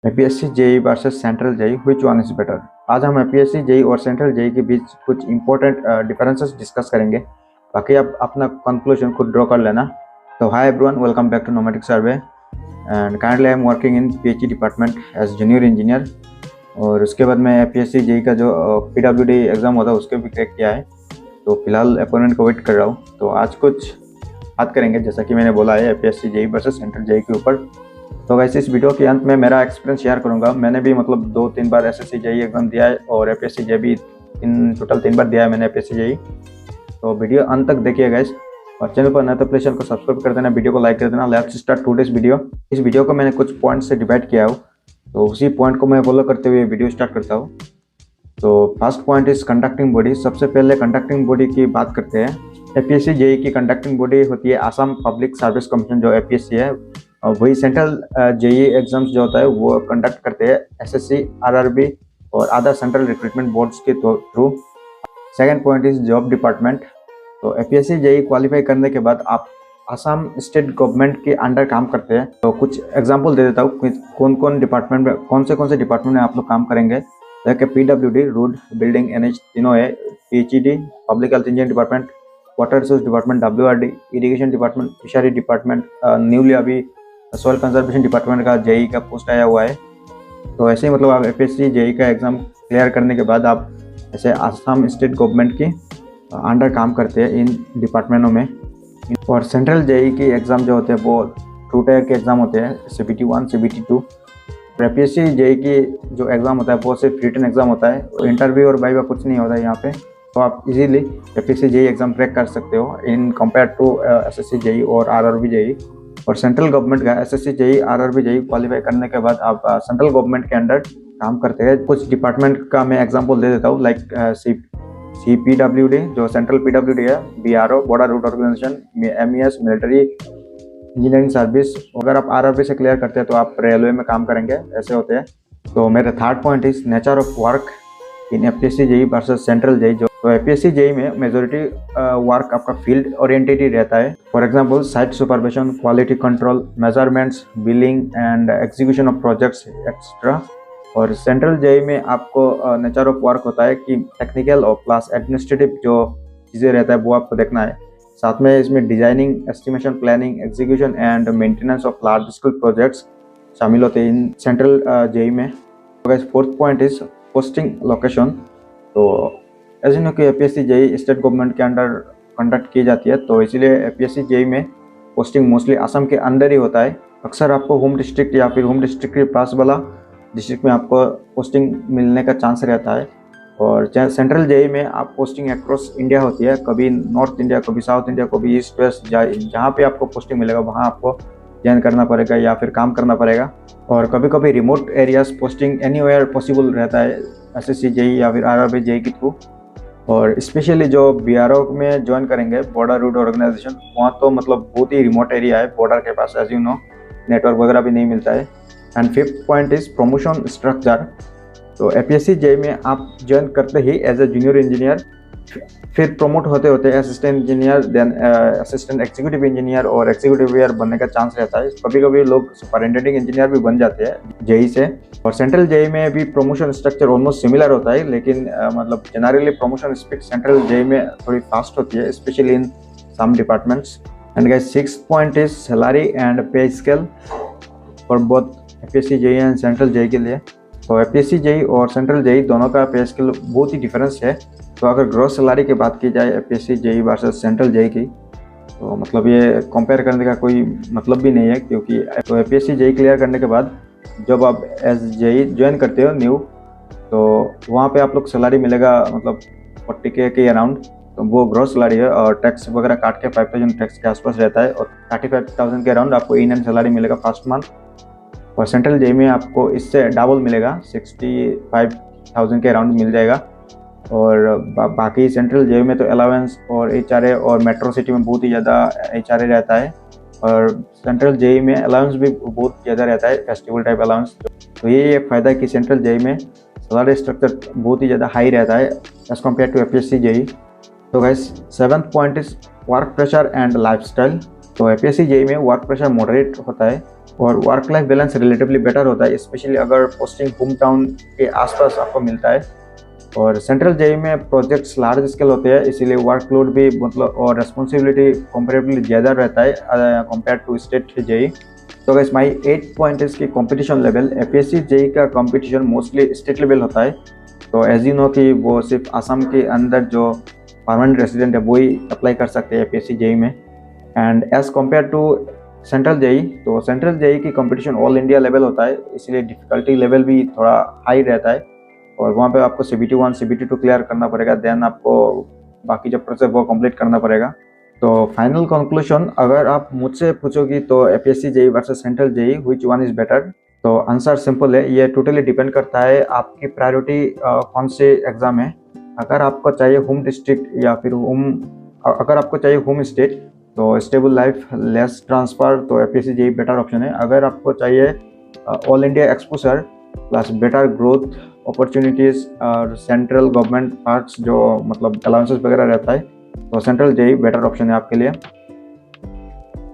APSC JE versus central JE which one is better. आज हम APSC JE और central JE के बीच कुछ इंपॉर्टेंट डिफरेंसेस डिस्कस करेंगे। बाकी आप अपना कंक्लूजन खुद ड्रॉ कर लेना। तो hi everyone, welcome back to nomatic survey and kindly I am working in PhD department as junior engineer. और उसके बाद मैं एपीएससी जेई का जो पीडब्ल्यूडी एग्ज़ाम होता है उसके भी क्रैक किया है। तो फिलहाल अपॉइंटमेंट को वेट कर रहा हूँ। तो आज कुछ बात करेंगे, जैसा कि मैंने बोला है, APSC JE versus central JE के ऊपर। तो वैसे इस वीडियो के अंत में मेरा एक्सपीरियंस शेयर करूंगा। मैंने भी मतलब 2-3 बार एसएससी जेई एग्जाम दिया है और एपीएससी जेई भी टोटल 3 बार दिया है मैंने एपीएससी जेई। तो वीडियो अंत तक देखिए गाइस, और चैनल पर नए तो प्लीज चैनल को सब्सक्राइब कर देना, वीडियो को लाइक कर देना। Let's start today's video. इस वीडियो को मैंने कुछ पॉइंट से डिवाइड किया हो, तो उसी पॉइंट को मैं फॉलो करते हुए वीडियो स्टार्ट करता हूँ। तो first point is conducting body. सबसे पहले कंडक्टिंग बॉडी की बात करते हैं। एपीएससी जेई की कंडक्टिंग बॉडी होती है आसाम पब्लिक सर्विस कमीशन, जो एपीएससी है। और वही सेंट्रल जेई एग्जाम्स जो होता है वो कंडक्ट करते हैं एसएससी, आरआरबी और अदर सेंट्रल रिक्रूटमेंट बोर्ड्स के through. Second point is job department. तो एपीएससी जेई क्वालिफाई करने के बाद आप आसाम स्टेट गवर्नमेंट के अंडर काम करते हैं। तो कुछ एग्जांपल दे देता हूँ कौन कौन डिपार्टमेंट में, कौन से डिपार्टमेंट में आप लोग काम करेंगे। जैसे पीडब्ल्यूडी, रोड, बिल्डिंग, एनएच तीनों है। PHED, public health engineering department, water resource department, WRD, irrigation department, fishery department, newly अभी सॉइल कंजर्वेशन डिपार्टमेंट का जेई का पोस्ट आया हुआ है। तो ऐसे ही मतलब आप एपीएससी जेई का एग्जाम क्लियर करने के बाद आप ऐसे आसाम स्टेट गवर्नमेंट की अंडर काम करते हैं इन डिपार्टमेंटों में। और सेंट्रल जेई की एग्ज़ाम जो होते हैं वो 2 टायर के एग्ज़ाम होते हैं, CBT 1, CBT 2। एपीएससी जेई की जो एग्ज़ाम होता है वो सिर्फ रिटन एग्ज़ाम होता है, इंटरव्यू और वाइवा कुछ नहीं होता है यहाँ पे। तो आप easily APSC JE exam crack कर सकते हो in compare to SSC JE और आरआरबी जेई। और सेंट्रल गवर्नमेंट का SSC JE, RRB JE qualify करने के बाद आप सेंट्रल गवर्नमेंट के अंडर काम करते हैं। कुछ डिपार्टमेंट का मैं एग्जांपल दे देता हूँ, लाइक CPWD जो सेंट्रल पीडब्ल्यूडी है, BRO border route organization, MES military engineering service. अगर आप आरआरबी से क्लियर करते हैं तो आप रेलवे में काम करेंगे, ऐसे होते हैं। तो मेरा third point is nature of work in APSC JE versus central JE. तो एपीएससी जेई में मेजोरिटी वर्क आपका फील्ड ओरिएंटेड ही रहता है। For example site supervision, quality control, measurements, billing and execution of projects etcetera. और central JE में आपको nature of work होता है कि टेक्निकल और प्लस एडमिनिस्ट्रेटिव जो चीज़ें रहता है वो आपको देखना है। साथ में इसमें designing, estimation, planning, execution and maintenance of large scale projects शामिल होते हैं इन सेंट्रल जेई में। Fourth point is posting location. तो ऐसे न कि एपीएससी जेई स्टेट गवर्नमेंट के अंडर कंडक्ट की जाती है, तो इसीलिए एपीएससी जेई में पोस्टिंग मोस्टली असम के अंदर ही होता है। अक्सर आपको होम डिस्ट्रिक्ट या फिर होम डिस्ट्रिक्ट के पास वाला डिस्ट्रिक्ट में आपको पोस्टिंग मिलने का चांस रहता है। और सेंट्रल जेई में आप पोस्टिंग अक्रॉस इंडिया होती है, कभी नॉर्थ इंडिया, कभी साउथ इंडिया, कभी ईस्ट वेस्ट, जहाँ पे आपको पोस्टिंग मिलेगा वहाँ आपको ज्वाइन करना पड़ेगा या फिर काम करना पड़ेगा। और कभी कभी remote areas posting anywhere possible रहता है एसएससी जेई या फिर आरआरबी जेई के थ्रू। और स्पेशली जो बीआरओ में ज्वाइन करेंगे, बॉर्डर रूट ऑर्गेनाइजेशन, वहाँ तो मतलब बहुत ही रिमोट एरिया है बॉर्डर के पास, एज यू नो, नेटवर्क वगैरह भी नहीं मिलता है। And fifth point is promotion structure. तो एपीएससी जेई में आप ज्वाइन करते ही एज ए जूनियर इंजीनियर, फिर प्रमोट होते होते assistant engineer, then assistant executive engineer और एग्जीक्यूटिव ईयर बनने का चांस रहता है। कभी कभी लोग सुपरिटेंडेंट इंजीनियर भी बन जाते हैं जेई से। और सेंट्रल जेई में भी प्रमोशन स्ट्रक्चर ऑलमोस्ट सिमिलर होता है, लेकिन मतलब generally promotion speed central JE में थोड़ी फास्ट होती है, specially in some departments. And guys, sixth point is salary and pay scale for both APSC JE and central JE के लिए। तो एपीएससी जेई और सेंट्रल जेई दोनों का पे स्केल बहुत ही डिफरेंस है। तो अगर ग्रॉस सैलरी की बात की जाए APSC JE versus central JE की, तो मतलब ये कंपेयर करने का कोई मतलब भी नहीं है, क्योंकि तो एपीएससी जेई क्लियर करने के बाद जब आप एज जेई ज्वाइन करते हो न्यू, तो वहाँ पे आप लोग सैलरी मिलेगा मतलब 40K के अराउंड। तो वो ग्रॉस सैलरी है और टैक्स वगैरह काट के 5000 टैक्स के आसपास रहता है। और 35,000 के अराउंड आपको इन एंड सैलरी मिलेगा फर्स्ट मंथ। और सेंट्रल जेई में आपको इससे डबल मिलेगा, 65,000 के अराउंड मिल जाएगा। और बाकी सेंट्रल जेई में तो अलाउंस और एचआरए, और मेट्रो सिटी में बहुत ही ज़्यादा एचआरए रहता है। और सेंट्रल जेई में अलाउंस भी बहुत ज़्यादा रहता है, फेस्टिवल टाइप अलाउंस। तो ये एक फ़ायदा है कि सेंट्रल जेई में सैलरी स्ट्रक्चर बहुत ही ज़्यादा हाई रहता है as compare to APSC JE. तो guys, seventh point is work pressure and lifestyle. तो एपीएससी जेई में वर्क प्रेशर मॉडरेट होता है और work life balance relatively better होता है, स्पेशली अगर पोस्टिंग होम टाउन के आसपास आपको मिलता है। और सेंट्रल जेई में प्रोजेक्ट्स लार्ज स्केल होते हैं, इसीलिए वर्कलोड भी मतलब और रेस्पॉन्सिबिलिटी कंपेरेबली ज़्यादा रहता है कंपेयर टू स्टेट जेई। तो गाइस माई 8 पॉइंट इसकी कंपटीशन लेवल। एपीएससी जेई का कंपटीशन मोस्टली स्टेट लेवल होता है, तो एज यू नो कि वो सिर्फ असम के अंदर जो परमानेंट रेसिडेंट है वही अप्लाई कर सकते हैं एपीएससी जेई में। And as compare to central JE, तो सेंट्रल जेई की कंपटीशन ऑल इंडिया लेवल होता है, इसलिए डिफिकल्टी लेवल भी थोड़ा हाई रहता है और वहाँ पे आपको CBT 1 CBT 2 क्लियर करना पड़ेगा, देन आपको बाकी जो प्रोसेस वो कंप्लीट करना पड़ेगा। तो फाइनल कंक्लूजन अगर आप मुझसे पूछोगी तो APSC JE versus central JE which one is better, तो आंसर सिंपल है, ये टोटली डिपेंड करता है आपकी प्रायोरिटी कौन से एग्जाम है। अगर आपको चाहिए होम डिस्ट्रिक्ट या फिर अगर आपको चाहिए होम स्टेट तो स्टेबल लाइफ लेस ट्रांसफर, तो एपीएससी जेई बेटर ऑप्शन है। अगर आपको चाहिए all India exposure plus better growth opportunities और सेंट्रल गवर्नमेंट पार्ट्स जो मतलब अलाउंसेस वगैरह रहता है, तो सेंट्रल जेई बेटर ऑप्शन है आपके लिए।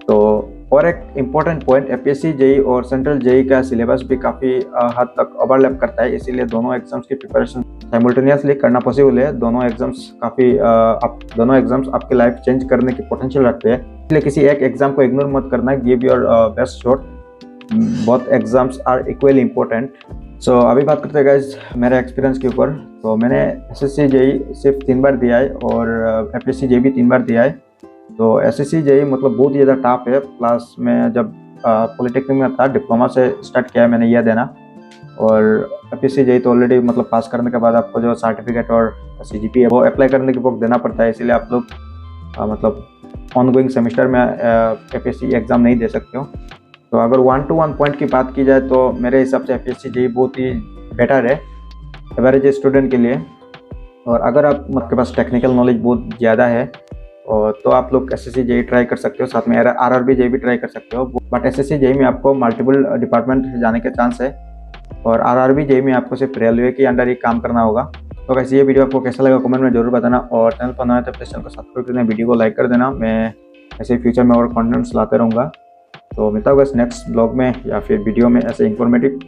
तो और एक इम्पॉर्टेंट पॉइंट, एपीएससी जेई और सेंट्रल जेई का सिलेबस भी काफ़ी हद तक ओवरलैप करता है, इसीलिए दोनों एग्जाम्स की प्रिपरेशन साइमल्टेनियसली करना पॉसिबल है। दोनों एग्जाम्स आपकी लाइफ चेंज करने की पोटेंशियल रखते हैं, इसलिए किसी एक एग्जाम को इग्नोर मत करना, give your best shot, both exams are equally important. So अभी बात करते हैं गाइज मेरे एक्सपीरियंस के ऊपर। तो मैंने एसएससी जेई सिर्फ 3 बार दिया है और एपीएससी जेई भी 3 बार दिया है। तो एसएससी जेई मतलब बहुत ही ज़्यादा टफ है, प्लस मैं जब पॉलिटेक्निक में था डिप्लोमा से स्टार्ट किया है मैंने यह देना, और एपीएससी जेई तो ऑलरेडी मतलब पास करने के बाद आपको जो सर्टिफिकेट और CGP है वो अप्लाई करने के वक्त देना पड़ता है, इसीलिए आप लोग मतलब ऑनगोइंग सेमेस्टर में एपीएससी एग्ज़ाम नहीं दे सकते हो। तो अगर 1-to-1 पॉइंट की बात की जाए तो मेरे हिसाब से एपीएससी जेई बहुत ही बेटर है एवरेज स्टूडेंट के लिए। और अगर आपके पास टेक्निकल नॉलेज बहुत ज़्यादा है और तो आप लोग एसएससी जेई ट्राई कर सकते हो, साथ में आरआरबी जेई भी ट्राई कर सकते हो। बट एसएससी जेई में आपको मल्टीपल डिपार्टमेंट जाने के चांस है और आरआरबी जेई में आपको सिर्फ रेलवे के अंडर ही काम करना होगा। तो कैसे ये वीडियो आपको कैसा लगा कमेंट में जरूर बताना, और चैनल पर नया है तो प्लीज़ चैनल को सब्सक्राइब करना, वीडियो को लाइक कर देना। मैं ऐसे फ्यूचर में और कंटेंट्स लाते रहूँगा। तो मिलता होगा नेक्स्ट ब्लॉग में या फिर वीडियो में ऐसे इंफॉर्मेटिव।